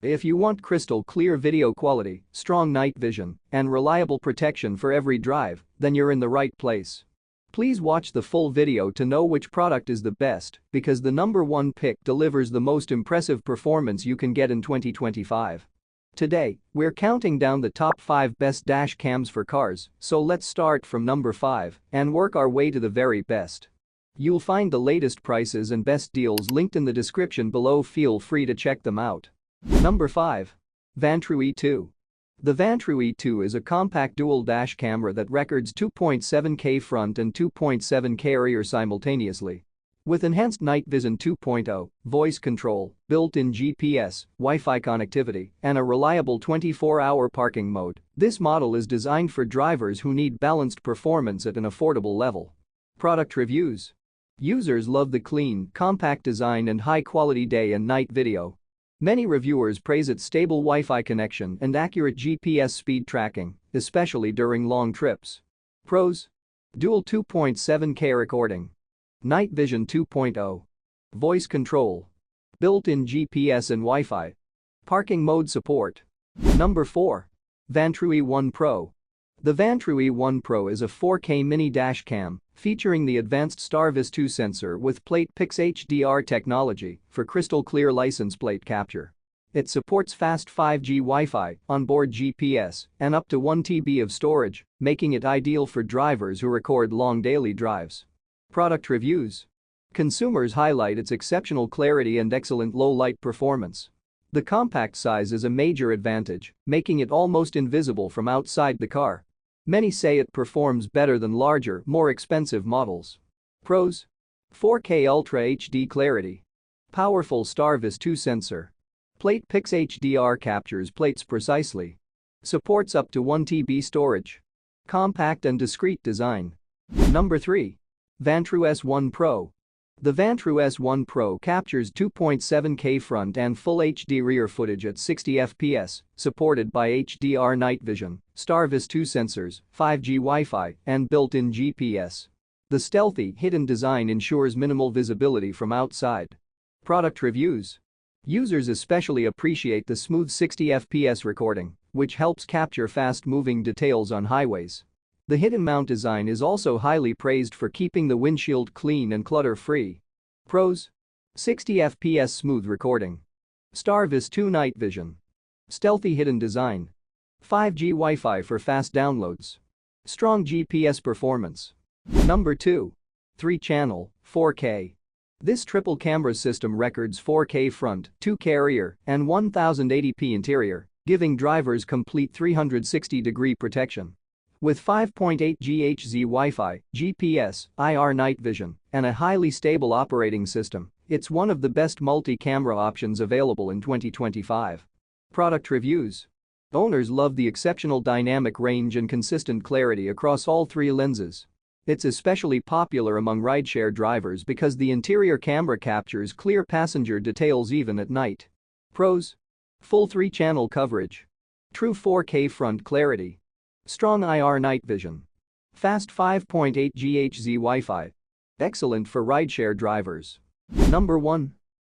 If you want crystal clear video quality, strong night vision, and reliable protection for every drive, then you're in the right place. Please watch the full video to know which product is the best, because the number one pick delivers the most impressive performance you can get in 2025. Today, we're counting down the top 5 best dash cams for cars, so let's start from number 5 and work our way to the very best. You'll find the latest prices and best deals linked in the description below. Feel free to check them out. Number 5. Vantrue E2. The Vantrue E2 is a compact dual dash camera that records 2.7K front and 2.7K rear simultaneously. With enhanced night vision 2.0, voice control, built-in GPS, Wi-Fi connectivity, and a reliable 24-hour parking mode, this model is designed for drivers who need balanced performance at an affordable level. Product reviews. Users love the clean, compact design and high-quality day and night video. Many reviewers praise its stable Wi-Fi connection and accurate GPS speed tracking, especially during long trips. Pros: dual 2.7K recording, night vision 2.0, voice control, built-in GPS and Wi-Fi, parking mode support. Number 4. Vantrue S1 Pro. The Vantrue S1 Pro is a 4K mini dash cam featuring the advanced STARVIS 2 sensor with plate Pix HDR technology for crystal clear license plate capture. It supports fast 5G Wi-Fi, onboard GPS, and up to 1 TB of storage, making it ideal for drivers who record long daily drives. Product reviews. Consumers highlight its exceptional clarity and excellent low-light performance. The compact size is a major advantage, making it almost invisible from outside the car. Many say it performs better than larger, more expensive models. Pros: 4K Ultra HD clarity, powerful STARVIS 2 sensor, plate Pix HDR captures plates precisely, supports up to 1 TB storage, compact and discreet design. Number 3. Vantrue S1 Pro. The Vantrue S1 Pro captures 2.7K front and Full HD rear footage at 60 fps, supported by HDR night vision, STARVIS 2 sensors, 5G Wi-Fi, and built-in GPS. The stealthy, hidden design ensures minimal visibility from outside. Product reviews. Users especially appreciate the smooth 60 fps recording, which helps capture fast-moving details on highways. The hidden mount design is also highly praised for keeping the windshield clean and clutter-free. Pros: 60 fps smooth recording, STARVIS 2 night vision, stealthy hidden design, 5G Wi-Fi for fast downloads, strong GPS performance. Number 2. 3-channel, 4K. This triple camera system records 4K front, 2K rear, and 1080p interior, giving drivers complete 360-degree protection. With 5.8 GHz Wi-Fi, GPS, IR night vision, and a highly stable operating system, it's one of the best multi-camera options available in 2025. Product reviews. Owners love the exceptional dynamic range and consistent clarity across all 3 lenses. It's especially popular among rideshare drivers because the interior camera captures clear passenger details even at night. Pros: full 3-channel coverage, true 4K front clarity, strong IR night vision, fast 5.8 GHz Wi-Fi. Excellent for rideshare drivers. Number 1.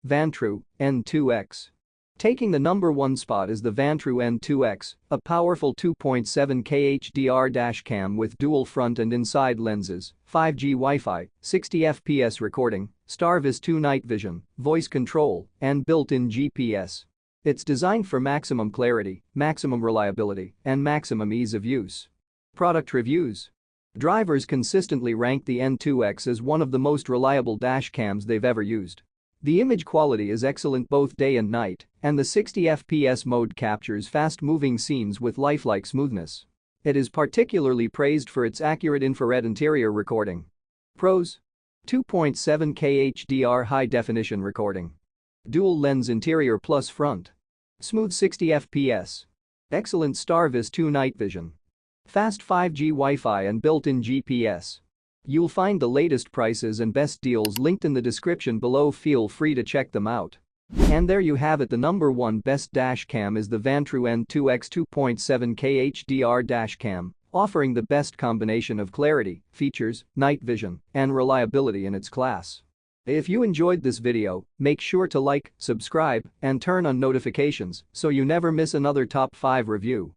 Vantrue N2X. Taking the number 1 spot is the Vantrue N2X, a powerful 2.7K HDR dash cam with dual front and inside lenses, 5G Wi-Fi, 60 fps recording, STARVIS 2 night vision, voice control, and built-in GPS. It's designed for maximum clarity, maximum reliability, and maximum ease of use. Product reviews. Drivers consistently rank the N2X as one of the most reliable dash cams they've ever used. The image quality is excellent both day and night, and the 60 fps mode captures fast-moving scenes with lifelike smoothness. It is particularly praised for its accurate infrared interior recording. Pros: 2.7K HDR high-definition recording, dual lens interior plus front, smooth 60 fps, excellent STARVIS 2 night vision, fast 5G Wi-Fi and built-in GPS. You'll find the latest prices and best deals linked in the description below. Feel free to check them out. And there you have it, the number 1 best dash cam is the Vantrue N2X 2.7K HDR Dash Cam, offering the best combination of clarity, features, night vision, and reliability in its class. If you enjoyed this video, make sure to like, subscribe, and turn on notifications so you never miss another top 5 review.